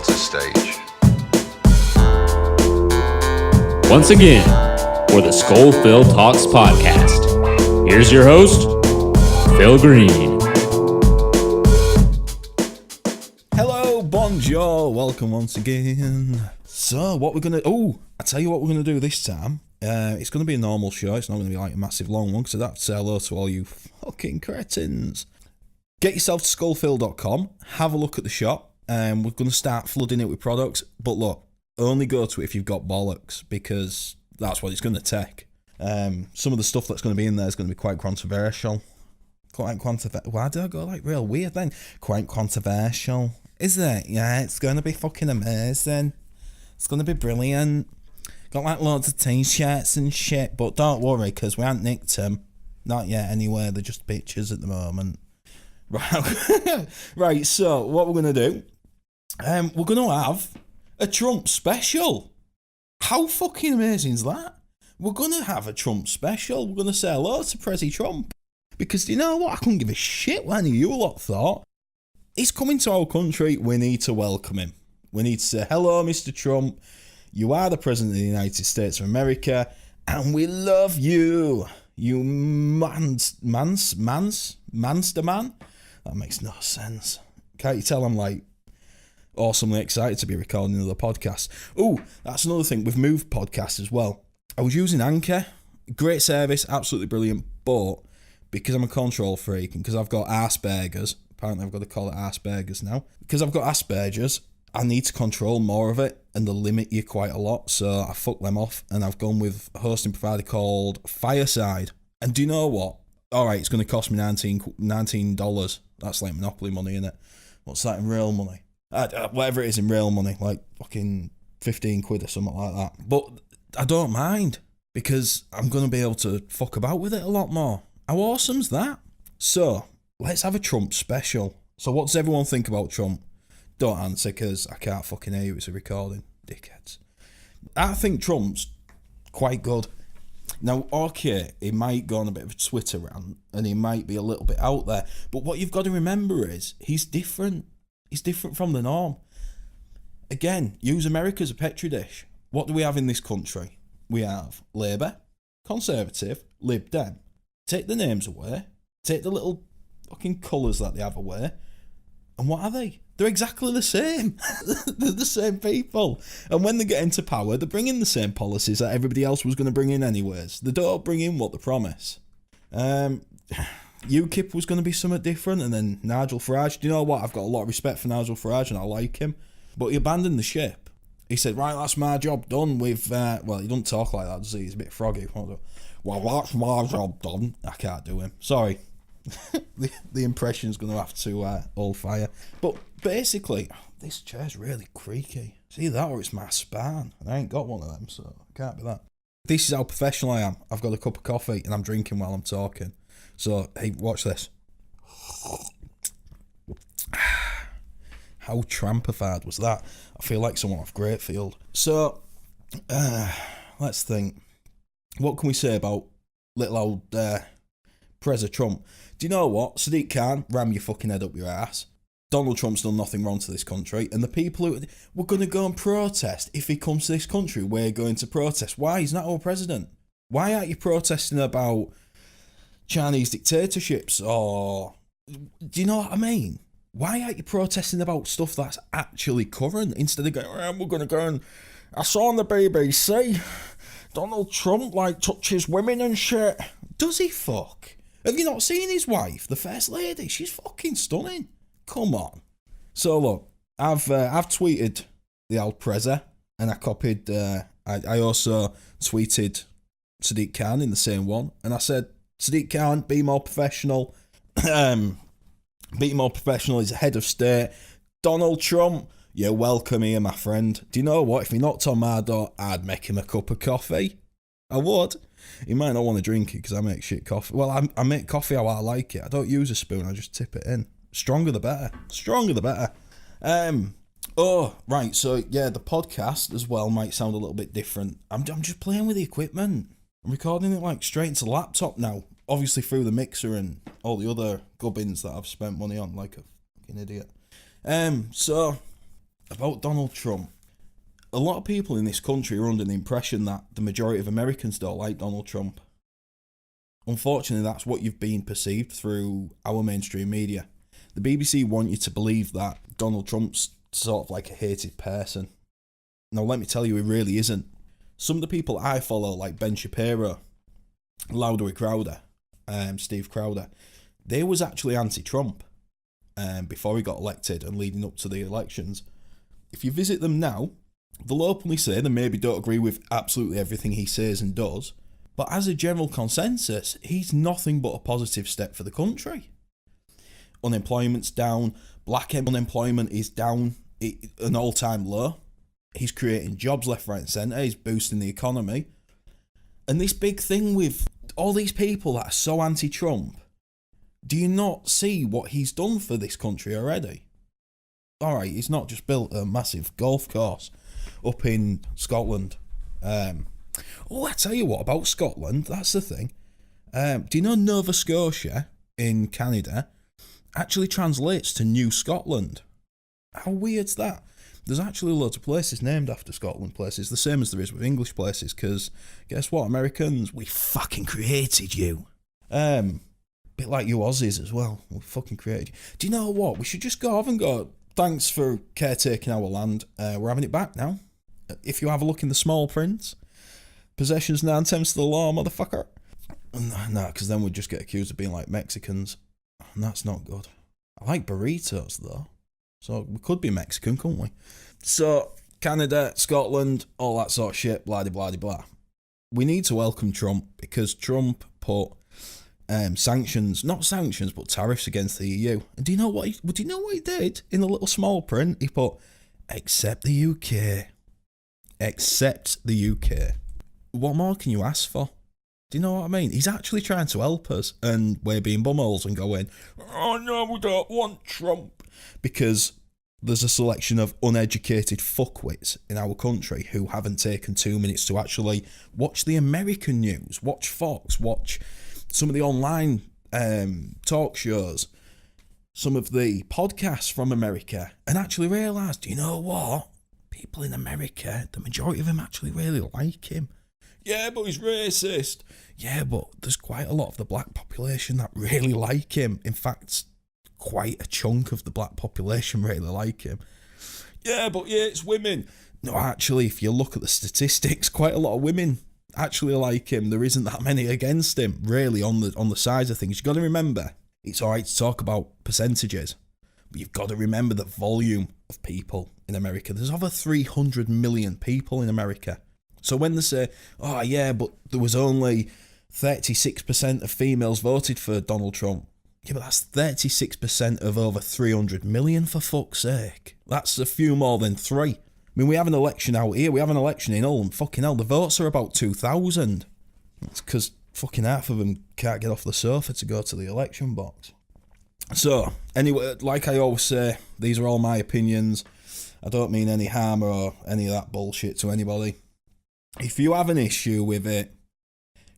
center stage. Once again, for the SkullPhil Talks podcast, here's your host, Phil Green. Hello, bonjour, welcome once again. So, what we're going to... I tell you what we're going to do this time. It's going to be a normal show. It's not going to be like a massive long one, because I'd have to say hello to all you fucking cretins. Get yourself to SkullPhil.com, have a look at the shop, and we're going to start flooding it with products. But look, only go to it if you've got bollocks, because that's what it's going to take. Some of the stuff that's going to be in there is going to be quite controversial. Why did I go like real weird then? Quite controversial. Is it? Yeah, it's going to be fucking amazing. It's going to be brilliant. Got like loads of t-shirts and shit, but don't worry, because we haven't nicked them. Not yet anyway, they're just pictures at the moment. Right, so what we're going to do, we're going to have a Trump special. How fucking amazing is that? We're going to have a Trump special. We're going to say hello to Prezi Trump. Because you know what? I couldn't give a shit what any of you lot thought. He's coming to our country. We need to welcome him. We need to say, hello, Mr. Trump. You are the President of the United States of America. And we love you. You monster man. That makes no sense. Can't you tell I'm like awesomely excited to be recording another podcast? Oh, that's another thing. We've moved podcasts as well. I was using Anchor. Great service. Absolutely brilliant. But because I'm a control freak and because I've got Asperger's, apparently I've got to call it Asperger's now. Because I've got Asperger's, I need to control more of it and they limit you quite a lot. So I fucked them off and I've gone with a hosting provider called Fireside. And do you know what? Alright, it's going to cost me $19. That's like Monopoly money, innit? What's that in real money? Whatever it is in real money, like fucking 15 quid or something like that. But I don't mind because I'm going to be able to fuck about with it a lot more. How awesome's that? So, let's have a Trump special. So what does everyone think about Trump? Don't answer because I can't fucking hear you. It's a recording, dickheads. I think Trump's quite good. Now, okay, he might go on a bit of a Twitter rant and he might be a little bit out there, but what you've got to remember is he's different. He's different from the norm. Again, use America as a petri dish. What do we have in this country? We have Labour, Conservative, Lib Dem. Take the names away, take the little fucking colours that they have away, and what are they? They're exactly the same. They're the same people. And when they get into power, they bring in the same policies that everybody else was going to bring in anyways. They don't bring in what they promise. UKIP was going to be something different, and then Nigel Farage. Do you know what? I've got a lot of respect for Nigel Farage, and I like him. But he abandoned the ship. He said, right, that's my job done with... well, he doesn't talk like that, does he? He's a bit froggy. Well, that's my job done. I can't do him. Sorry. the impression's going to have to hold fire. But basically, this chair's really creaky. It's either that or it's my spine. And I ain't got one of them, so it can't be that. This is how professional I am. I've got a cup of coffee and I'm drinking while I'm talking. So, hey, watch this. How trampified was that? I feel like someone off Greatfield. So, let's think. What can we say about little old Prezi Trump? Do you know what? Sadiq Khan, ram your fucking head up your ass. Donald Trump's done nothing wrong to this country, and the people who we're going to go and protest if he comes to this country, we're going to protest. Why? He's not our president. Why aren't you protesting about Chinese dictatorships or... Do you know what I mean? Why aren't you protesting about stuff that's actually current instead of going, we're going to go and... I saw on the BBC, Donald Trump, like, touches women and shit. Does he fuck? Have you not seen his wife, the First Lady? She's fucking stunning. Come on. So, look, I've tweeted the old Prezi, and I copied... I also tweeted Sadiq Khan in the same one, and I said, Sadiq Khan, be more professional. Be more professional. He's a head of state. Donald Trump, you're welcome here, my friend. Do you know what? If he knocked on my door, I'd make him a cup of coffee. I would. He might not want to drink it because I make shit coffee. Well, I make coffee how I like it. I don't use a spoon. I just tip it in. Stronger the better. Stronger the better. Oh, right. So, yeah, the podcast as well might sound a little bit different. I'm just playing with the equipment. I'm recording it like straight into the laptop now. Obviously through the mixer and all the other gubbins that I've spent money on like a fucking idiot. So about Donald Trump. A lot of people in this country are under the impression that the majority of Americans don't like Donald Trump. Unfortunately, that's what you've been perceived through our mainstream media. The BBC want you to believe that Donald Trump's sort of like a hated person. Now, let me tell you, he really isn't. Some of the people I follow, like Ben Shapiro, Louder Crowder, Steve Crowder, they was actually anti-Trump before he got elected and leading up to the elections. If you visit them now, they'll openly say they maybe don't agree with absolutely everything he says and does, but as a general consensus, he's nothing but a positive step for the country. Unemployment's down, black unemployment is down, an all-time low. He's creating jobs left, right and centre, he's boosting the economy. And this big thing with all these people that are so anti-Trump, do you not see what he's done for this country already? Alright, he's not just built a massive golf course up in Scotland. I tell you what, about Scotland, that's the thing. Do you know Nova Scotia in Canada actually translates to New Scotland? How weird's that? There's actually loads of places named after Scotland places, the same as there is with English places, because guess what, Americans, we fucking created you. Bit like you Aussies as well, we fucking created you. Do you know what, we should just go off and go, thanks for caretaking our land, we're having it back now. If you have a look in the small print, possessions 9/10 of the law, motherfucker. No, because then we'd just get accused of being like Mexicans, and that's not good. I like burritos though. So we could be Mexican, couldn't we? So, Canada, Scotland, all that sort of shit, blah, blah, blah, blah. We need to welcome Trump because Trump put sanctions, not sanctions, but tariffs against the EU. And do you know what he did in the little small print? He put, except the UK. Except the UK. What more can you ask for? Do you know what I mean? He's actually trying to help us, and we're being bumholes and going, oh no, we don't want Trump. Because there's a selection of uneducated fuckwits in our country who haven't taken 2 minutes to actually watch the American news, watch Fox, watch some of the online talk shows, some of the podcasts from America, and actually realise, do you know what? People in America, the majority of them actually really like him. Yeah, but he's racist. Yeah, but there's quite a lot of the black population that really like him. In fact, quite a chunk of the black population really like him. Yeah, but yeah, it's women. No, actually, if you look at the statistics, quite a lot of women actually like him. There isn't that many against him, really, on the sides of things. You've got to remember, it's all right to talk about percentages, but you've got to remember the volume of people in America. There's over 300 million people in America. So when they say, oh yeah, but there was only 36% of females voted for Donald Trump. Yeah, but that's 36% of over 300 million, for fuck's sake. That's a few more than 3. I mean, we have an election out here, we have an election in Hull, and fucking hell, the votes are about 2,000. It's because fucking half of them can't get off the sofa to go to the election box. So, anyway, like I always say, these are all my opinions. I don't mean any harm or any of that bullshit to anybody. If you have an issue with it,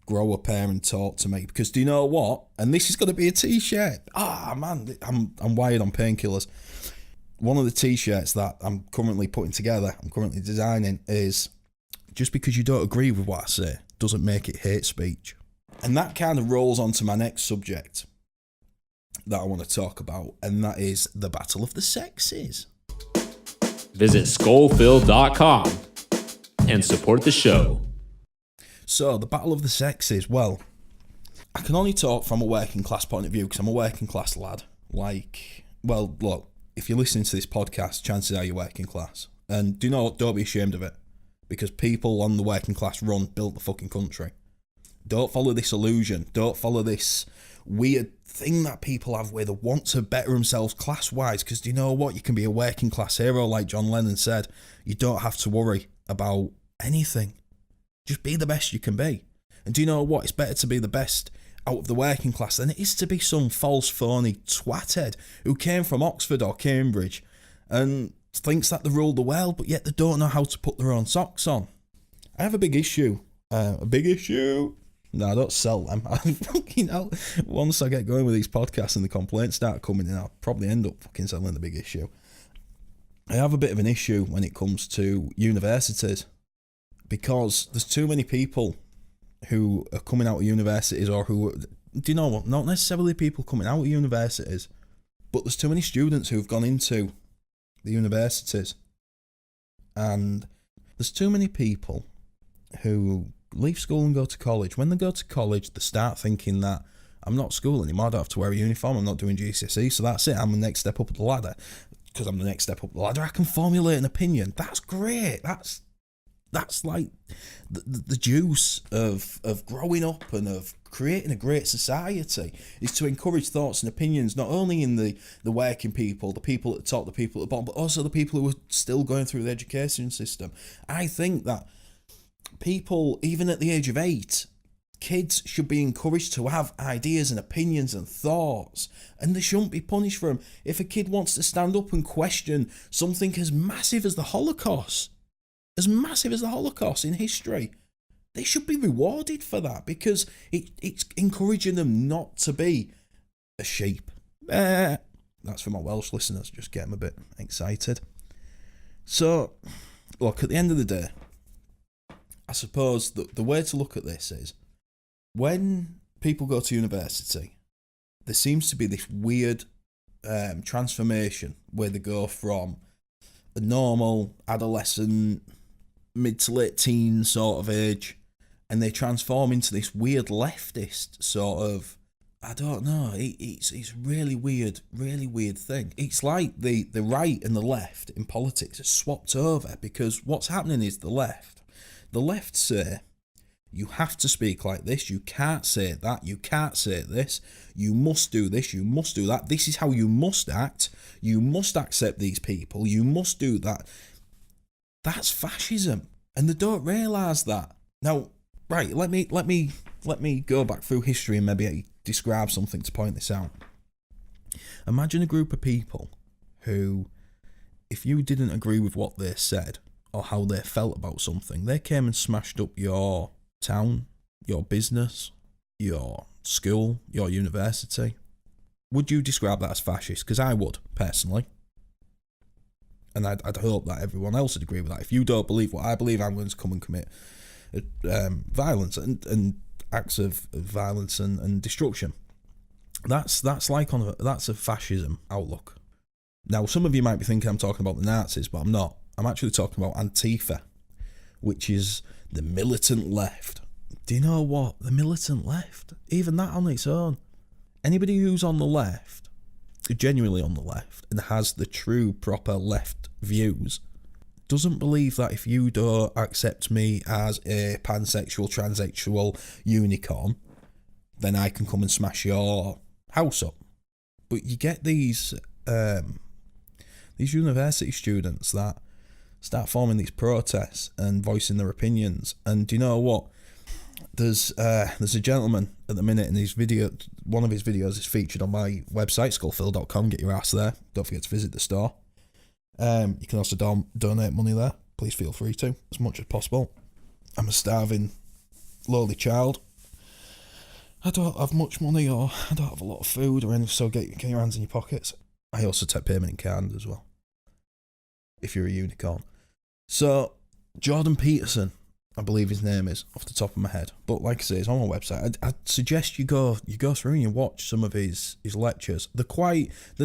grow a pair and talk to me, because do you know what? And this is going to be a t-shirt. Man, I'm wired on painkillers. One of the t-shirts that I'm currently putting together, I'm currently designing, is just because you don't agree with what I say doesn't make it hate speech. And that kind of rolls on to my next subject that I want to talk about, and that is the battle of the sexes. Visit SkullPhil.com and support the show. So, the battle of the sexes, well, I can only talk from a working class point of view because I'm a working class lad. Like, well, look, if you're listening to this podcast, chances are you're working class. And do you know what? Don't be ashamed of it. Because people on the working class run built the fucking country. Don't follow this illusion. Don't follow this weird thing that people have where they want to better themselves class-wise. Because do you know what? You can be a working class hero, like John Lennon said. You don't have to worry about anything. Just be the best you can be. And do you know what? It's better to be the best out of the working class than it is to be some false, phony twathead who came from Oxford or Cambridge and thinks that they rule the world, but yet they don't know how to put their own socks on. I have a big issue. No, I don't sell them. Once I get going with these podcasts and the complaints start coming in, I'll probably end up fucking selling the big issue. I have a bit of an issue when it comes to universities, because there's too many people who are coming out of universities, or who, do you know what, not necessarily people coming out of universities, but there's too many students who've gone into the universities, and there's too many people who leave school and go to college. When they go to college, they start thinking that I'm not school anymore, I don't have to wear a uniform, I'm not doing GCSE, so that's it, I'm the next step up the ladder. Because I'm the next step up the ladder, I can formulate an opinion. That's great. That's like the juice of growing up and of creating a great society, is to encourage thoughts and opinions, not only in the working people, the people at the top, the people at the bottom, but also the people who are still going through the education system. I think that people, even at the age of 8, kids should be encouraged to have ideas and opinions and thoughts, and they shouldn't be punished for them. If a kid wants to stand up and question something as massive as the Holocaust, in history, they should be rewarded for that, because it's encouraging them not to be a sheep. That's for my Welsh listeners, just get them a bit excited. So, look, at the end of the day, I suppose the way to look at this is, when people go to university, there seems to be this weird transformation where they go from a normal adolescent, mid to late teen sort of age, and they transform into this weird leftist sort of, I don't know, it's really weird thing. It's like the right and the left in politics are swapped over, because what's happening is the left say, you have to speak like this, you can't say that, you can't say this, you must do this, you must do that, this is how you must act, you must accept these people, you must do that. That's fascism, and they don't realise that. Now, right, let me go back through history and maybe describe something to point this out. Imagine a group of people who, if you didn't agree with what they said or how they felt about something, they came and smashed up your town, your business, your school, your university. Would you describe that as fascist? Because I would, personally. And I'd hope that everyone else would agree with that. If you don't believe what I believe, I'm going to come and commit violence and acts of violence and destruction. That's a fascism outlook. Now, some of you might be thinking I'm talking about the Nazis, but I'm not. I'm actually talking about Antifa, which is the militant left. Do you know what? The militant left, even that on its own. Anybody who's on the left, genuinely on the left, and has the true proper left views, doesn't believe that if you don't accept me as a pansexual, transsexual unicorn, then I can come and smash your house up. But you get these university students that start forming these protests and voicing their opinions. And do you know what? There's a gentleman at the minute in his video. One of his videos is featured on my website, SkullPhil.com. Get your ass there. Don't forget to visit the store. You can also donate money there. Please feel free to, as much as possible. I'm a starving, lowly child. I don't have much money, or I don't have a lot of food or anything, so get your hands in your pockets. I also take payment in kind as well, if you're a unicorn. So, Jordan Peterson, I believe his name is, off the top of my head. But like I say, it's on my website. I'd suggest you go through and you watch some of his lectures. They're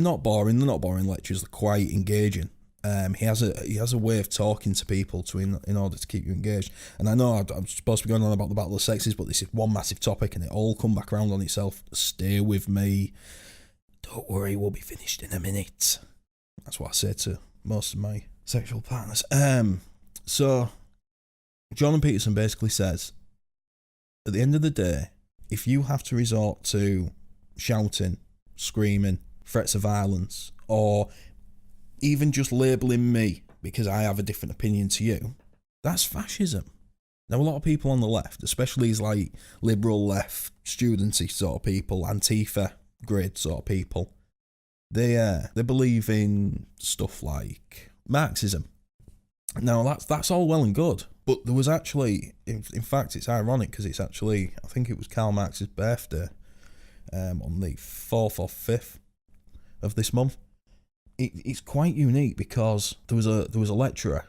not boring lectures, they're quite engaging. He has a way of talking to people in order to keep you engaged. And I know I'm supposed to be going on about the battle of the sexes, but this is one massive topic and it all come back around on itself. Stay with me. Don't worry, we'll be finished in a minute. That's what I say to most of my sexual partners. So Jordan Peterson basically says, at the end of the day, if you have to resort to shouting, screaming, threats of violence, or even just labelling me because I have a different opinion to you, that's fascism. Now, a lot of people on the left, especially these like liberal left, studenty sort of people, Antifa grid sort of people, they believe in stuff like Marxism. Now, that's all well and good, but there was actually, in fact, it's ironic because it's actually, I think it was Karl Marx's birthday on the 4th or 5th of this month. it's quite unique because there was a lecturer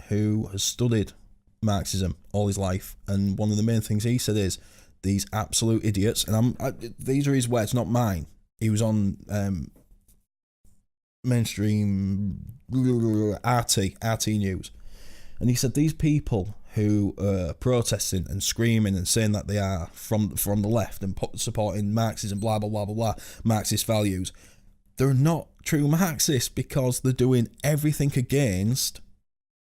who has studied Marxism all his life, and one of the main things he said is these absolute idiots, and these are his words, not mine. He was on mainstream RT News, and he said these people who are protesting and screaming and saying that they are from the left and supporting Marxism, blah blah blah blah blah, Marxist values, they're not true Marxists because they're doing everything against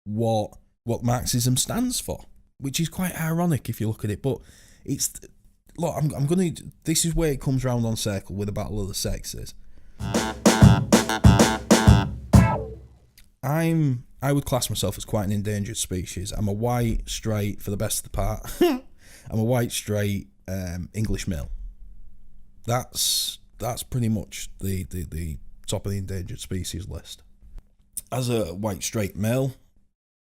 what Marxism stands for, which is quite ironic if you look at it. But it's, look, I'm gonna. This is where it comes round on circle with the battle of the sexes. I would class myself as quite an endangered species. I'm a white, straight, for the best of the part. I'm a white, straight English male. That's pretty much the top of the endangered species list. As a white, straight male,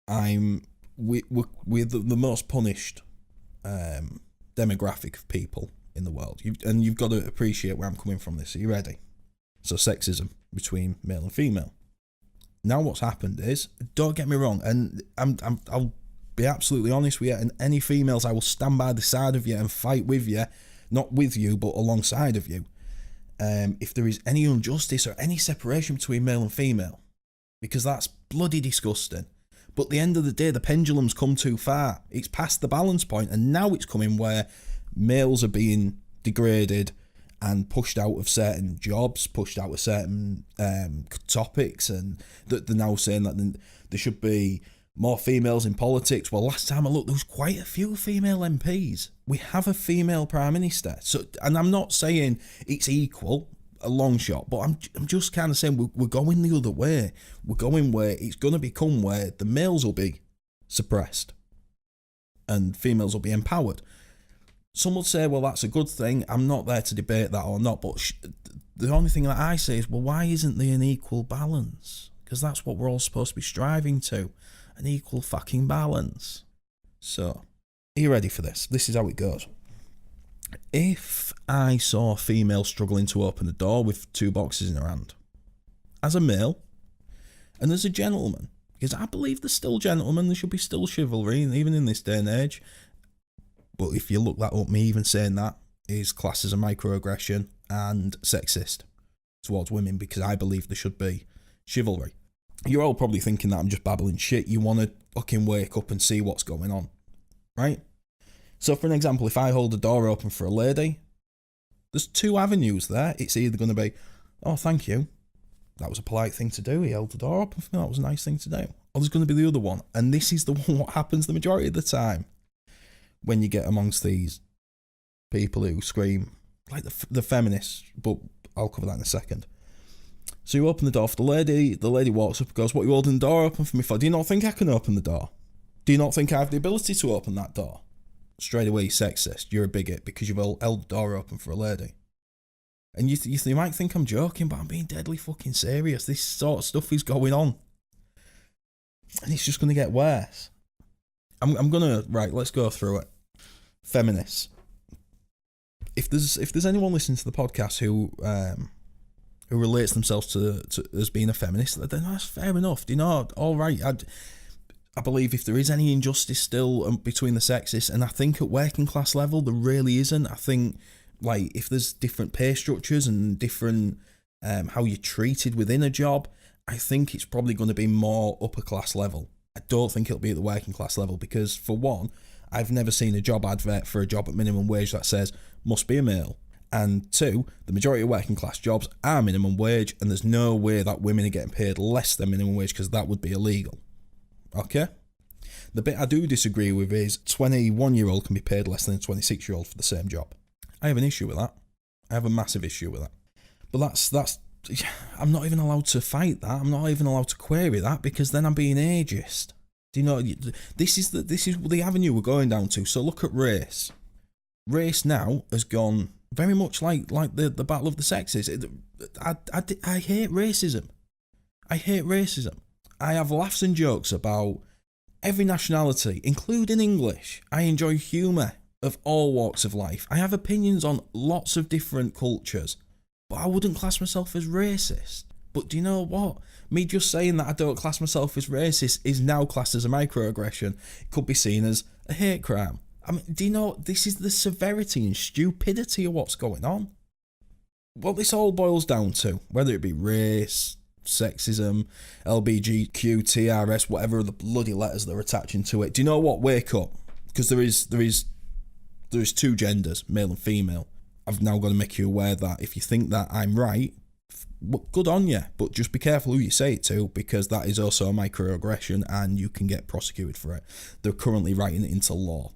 we're the most punished demographic of people in the world. You've got to appreciate where I'm coming from this. Are you ready? So sexism between male and female. Now what's happened is, don't get me wrong, and I'll be absolutely honest with you, and any females, I will stand by the side of you and fight with you, not with you, but alongside of you, if there is any injustice or any separation between male and female, because that's bloody disgusting. But at the end of the day, the pendulum's come too far. It's past the balance point, and now it's coming where males are being degraded and pushed out of certain jobs, pushed out of certain topics, and that they're now saying that there should be more females in politics. Well, last time I looked, there was quite a few female MPs. We have a female Prime Minister. So, and I'm not saying it's equal, a long shot, but I'm just kind of saying we're going the other way. We're going where it's going to become where the males will be suppressed and females will be empowered. Some would say, well, that's a good thing. I'm not there to debate that or not, but the only thing that I say is, well, why isn't there an equal balance? Because that's what we're all supposed to be striving to, an equal fucking balance. So, are you ready for this? This is how it goes. If I saw a female struggling to open a door with 2 boxes in her hand, as a male and as a gentleman, because I believe there's still gentlemen, there should be still chivalry, even in this day and age. But if you look that up, me even saying that is classed as a microaggression and sexist towards women, because I believe there should be chivalry. You're all probably thinking that I'm just babbling shit. You want to fucking wake up and see what's going on, right? So for an example, if I hold the door open for a lady, there's 2 avenues there. It's either going to be, oh, thank you, that was a polite thing to do, he held the door open for me, that was a nice thing to do. Or there's going to be the other one, and this is the one what happens the majority of the time when you get amongst these people who scream, like the feminists, but I'll cover that in a second. So you open the door for the lady walks up and goes, what are you holding the door open for me for? Do you not think I can open the door? Do you not think I have the ability to open that door? Straight away, sexist, you're a bigot because you've held the door open for a lady. And you might think I'm joking, but I'm being deadly fucking serious. This sort of stuff is going on. And it's just going to get worse. I'm going to, right, let's go through it. Feminists. If there's anyone listening to the podcast who relates themselves to as being a feminist, then that's fair enough. Do you know? All right, I believe if there is any injustice still between the sexes, and I think at working class level there really isn't. I think like if there's different pay structures and different how you're treated within a job, I think it's probably going to be more upper class level. I don't think it'll be at the working class level because, for one, I've never seen a job advert for a job at minimum wage that says must be a male. And 2, the majority of working class jobs are minimum wage, and there's no way that women are getting paid less than minimum wage because that would be illegal. Okay? The bit I do disagree with is 21-year-old can be paid less than a 26-year-old for the same job. I have an issue with that. I have a massive issue with that. But that's I'm not even allowed to fight that. I'm not even allowed to query that because then I'm being ageist. Do you know? This is the avenue we're going down to. So look at race. Race now has gone very much like the battle of the sexes. I hate racism. I hate racism. I have laughs and jokes about every nationality, including English. I enjoy humour of all walks of life. I have opinions on lots of different cultures, but I wouldn't class myself as racist. But do you know what? Me just saying that I don't class myself as racist is now classed as a microaggression. It could be seen as a hate crime. I mean, do you know, this is the severity and stupidity of what's going on. What this all boils down to, whether it be race, sexism, LBGQ, TRS, whatever the bloody letters they're attaching to it. Do you know what? Wake up. Because there is two genders, male and female. I've now got to make you aware that if you think that I'm right, good on you, but just be careful who you say it to, because that is also a microaggression and you can get prosecuted for it. They're currently writing it into law.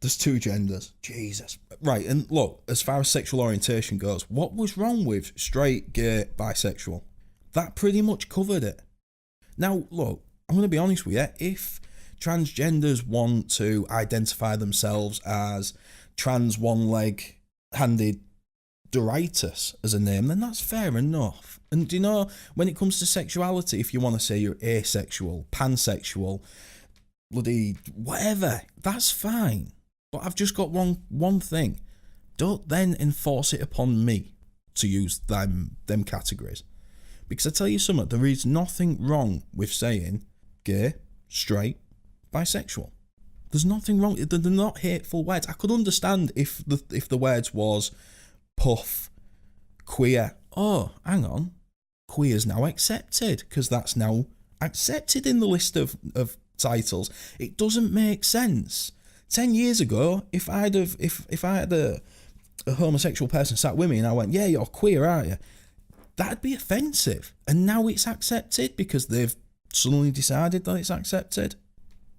There's two genders. Jesus. Right, and look, as far as sexual orientation goes, what was wrong with straight, gay, bisexual? That pretty much covered it. Now, look, I'm going to be honest with you. If transgenders want to identify themselves as trans one-leg-handed Doritus as a name, then that's fair enough. And do you know, when it comes to sexuality, if you want to say you're asexual, pansexual, bloody whatever, that's fine. But I've just got one thing. Don't then enforce it upon me to use them categories. Because I tell you something, there is nothing wrong with saying gay, straight, bisexual. There's nothing wrong. They're not hateful words. I could understand if the words was puff, queer. Oh, hang on. Queer's now accepted, because that's now accepted in the list of titles. It doesn't make sense. 10 years ago, if I had a homosexual person sat with me and I went, yeah, you're queer, aren't you? That'd be offensive. And now it's accepted because they've suddenly decided that it's accepted.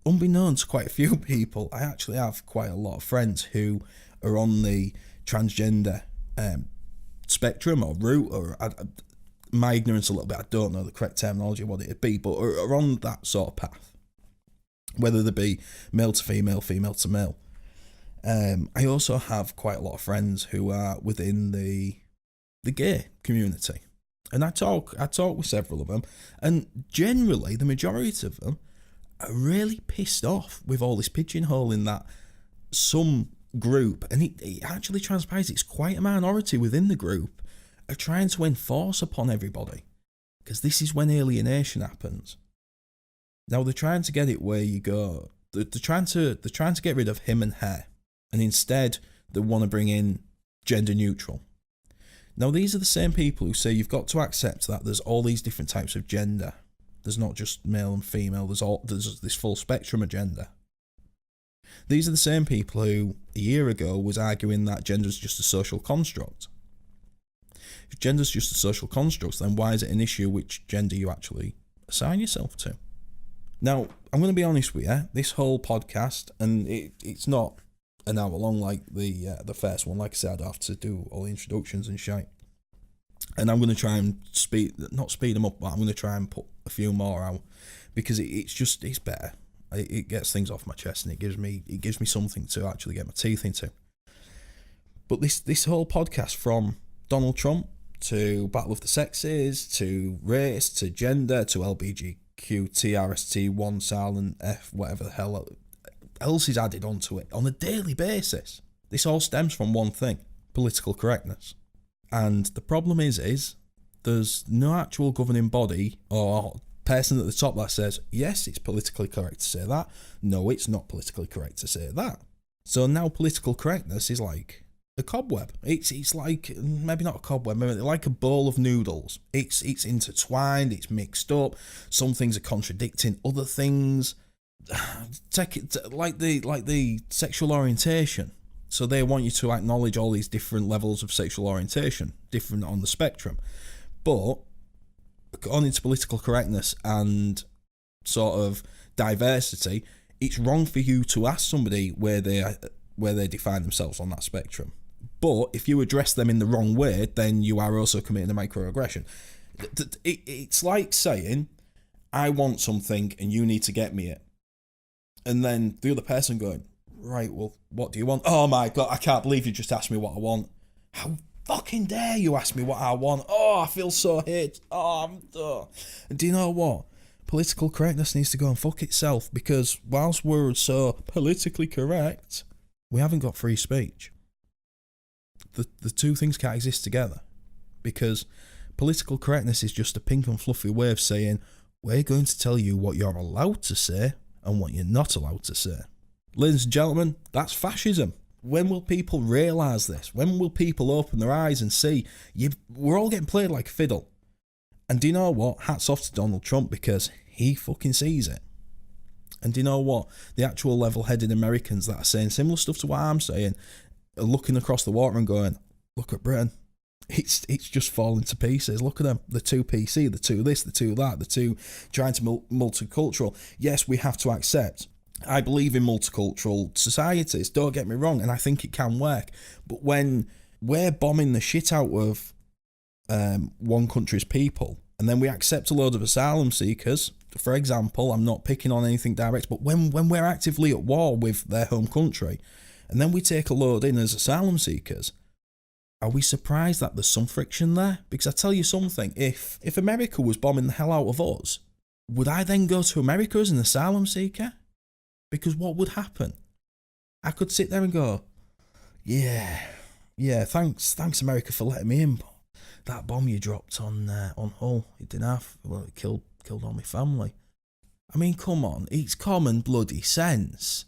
Unbeknown to quite a few people, I actually have quite a lot of friends who are on the transgender spectrum or route, or my ignorance a little bit, I don't know the correct terminology of what it'd be, but are on that sort of path, whether they be male to female, female to male. I also have quite a lot of friends who are within the gay community, and I talk with several of them, and generally the majority of them are really pissed off with all this pigeonholing that some group, and it actually transpires it's quite a minority within the group, are trying to enforce upon everybody, because this is when alienation happens. Now they're trying to get it where you go. They're trying to get rid of him and her, and instead they want to bring in gender neutral. Now these are the same people who say you've got to accept that there's all these different types of gender. There's not just male and female. There's this full spectrum of gender. These are the same people who a year ago was arguing that gender's just a social construct. If gender's just a social construct, then why is it an issue which gender you actually assign yourself to? Now, I'm going to be honest with you, this whole podcast, and it's not an hour long like the first one. Like I said, I'd have to do all the introductions and shite. And I'm going to try and not speed them up, but I'm going to try and put a few more out, because it's better. It gets things off my chest, and it gives me something to actually get my teeth into. But this whole podcast, from Donald Trump to Battle of the Sexes to race to gender to LBGQ, TRST1, silent F, whatever the hell else is added onto it on a daily basis, this all stems from one thing: political correctness. And the problem is there's no actual governing body or person at the top that says, yes, it's politically correct to say that. No, it's not politically correct to say that. So now political correctness is like a cobweb. It's like, maybe not a cobweb, maybe like a bowl of noodles. It's intertwined, it's mixed up. Some things are contradicting other things. Take it like the sexual orientation. So they want you to acknowledge all these different levels of sexual orientation, different on the spectrum. But according to political correctness and sort of diversity, it's wrong for you to ask somebody where they define themselves on that spectrum. But if you address them in the wrong way, then you are also committing a microaggression. It's like saying, I want something and you need to get me it. And then the other person going, right, well, what do you want? Oh my God, I can't believe you just asked me what I want. How fucking dare you ask me what I want? Oh, I feel so hate. And do you know what? Political correctness needs to go and fuck itself, because whilst we're so politically correct, we haven't got free speech. The two things can't exist together, because Political correctness is just a pink and fluffy way of saying, we're going to tell you what you're allowed to say and what you're not allowed to say. Ladies and gentlemen, that's fascism. When will people realise this? When will people open their eyes and see we're all getting played like a fiddle? And do you know what? Hats off to Donald Trump, because he fucking sees it. And do you know what? The actual level-headed Americans that are saying similar stuff to what I'm saying are looking across the water and going, look at Britain. It's just falling to pieces. Look at them. They're too PC, they're too this, they're too that, they're too trying to multicultural. Yes, we have to accept. I believe in multicultural societies, don't get me wrong, and I think it can work. But when we're bombing the shit out of one country's people, and then we accept a load of asylum seekers, for example, I'm not picking on anything direct, but when we're actively at war with their home country, and then we take a load in as asylum seekers, are we surprised that there's some friction there? Because I tell you something, if America was bombing the hell out of us, would I then go to America as an asylum seeker? Because what would happen? I could sit there and go, yeah, thanks America for letting me in, but that bomb you dropped on Hull, it didn't have, well, it killed all my family. I mean, come on, it's common bloody sense.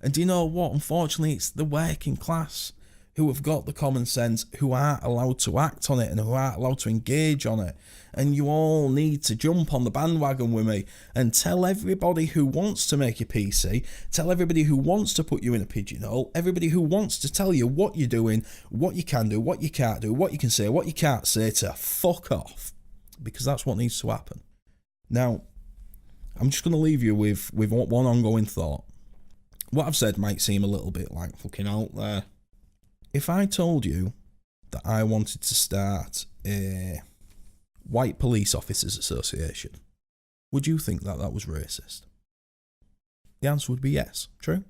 And do you know what? Unfortunately, it's the working class who have got the common sense, who aren't allowed to act on it and who aren't allowed to engage on it. And you all need to jump on the bandwagon with me and tell everybody who wants to make you PC, tell everybody who wants to put you in a pigeonhole, everybody who wants to tell you what you're doing, what you can do, what you can't do, what you can say, what you can't say, to fuck off. Because that's what needs to happen. Now, I'm just going to leave you with one ongoing thought. What I've said might seem a little bit like fucking out there. If I told you that I wanted to start a White Police Officers Association, would you think that was racist? The answer would be yes. True?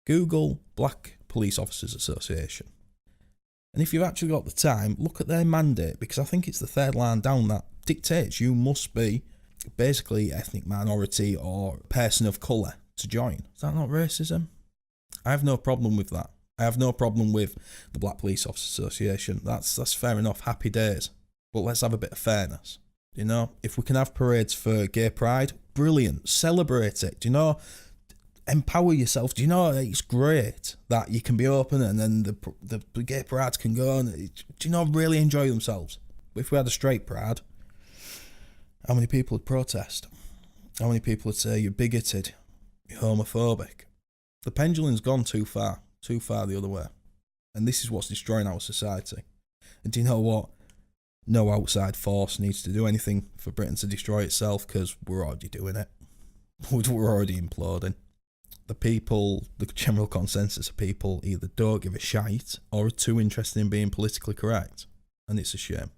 Google Black Police Officers Association. And if you've actually got the time, look at their mandate, because I think it's the third line down that dictates you must be basically ethnic minority or person of colour to join. Is that not racism? I have no problem with that. I have no problem with the Black Police Officers Association. That's fair enough. Happy days. But let's have a bit of fairness. You know, if we can have parades for gay pride, brilliant. Celebrate it. Do you know? Empower yourself. Do you know it's great that you can be open and then the gay parades can go and do you know really enjoy themselves? But if we had a straight parade, how many people would protest? How many people would say you're bigoted, you're homophobic? The pendulum's gone too far the other way. And this is what's destroying our society. And do you know what? No outside force needs to do anything for Britain to destroy itself, because we're already doing it. We're already imploding. The people, the general consensus of people either don't give a shite or are too interested in being politically correct. And it's a shame.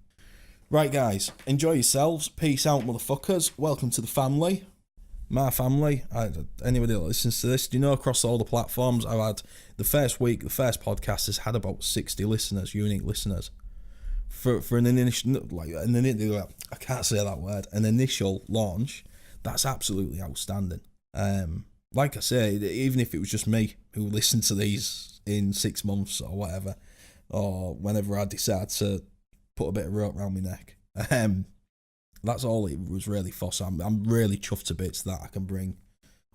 Right, guys, enjoy yourselves. Peace out, motherfuckers. Welcome to the family. My family, anybody that listens to this, do you know across all the platforms, I've had the first week, the first podcast has had about 60 listeners, unique listeners. For an initial, I can't say that word, an initial launch, that's absolutely outstanding. Like I say, even if it was just me who listened to these in 6 months or whatever, or whenever I decide to put a bit of rope around my neck, that's all it was really for. So I'm really chuffed to bits that I can bring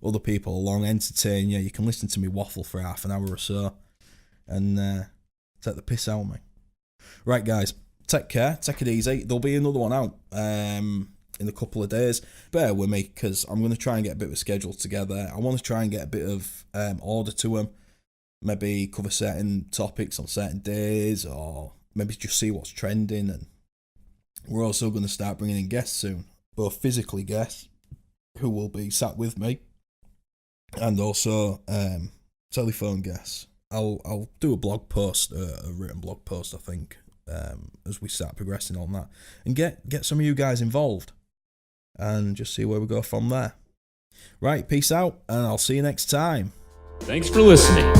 other people along, entertain you. You can listen to me waffle for half an hour or so and take the piss out of me. Right, guys, take care, take it easy. There'll be another one out in a couple of days. Bear with me, because I'm going to try and get a bit of a schedule together. I want to try and get a bit of order to them. Maybe cover certain topics on certain days, or maybe just see what's trending. And we're also going to start bringing in guests soon, both physically guests who will be sat with me, and also telephone guests. I'll do a blog post, a written blog post, I think, as we start progressing on that, and get some of you guys involved, and just see where we go from there. Right, peace out, and I'll see you next time. Thanks for listening.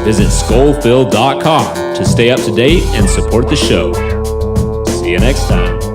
Visit SkullPhil.com to stay up to date and support the show. See you next time.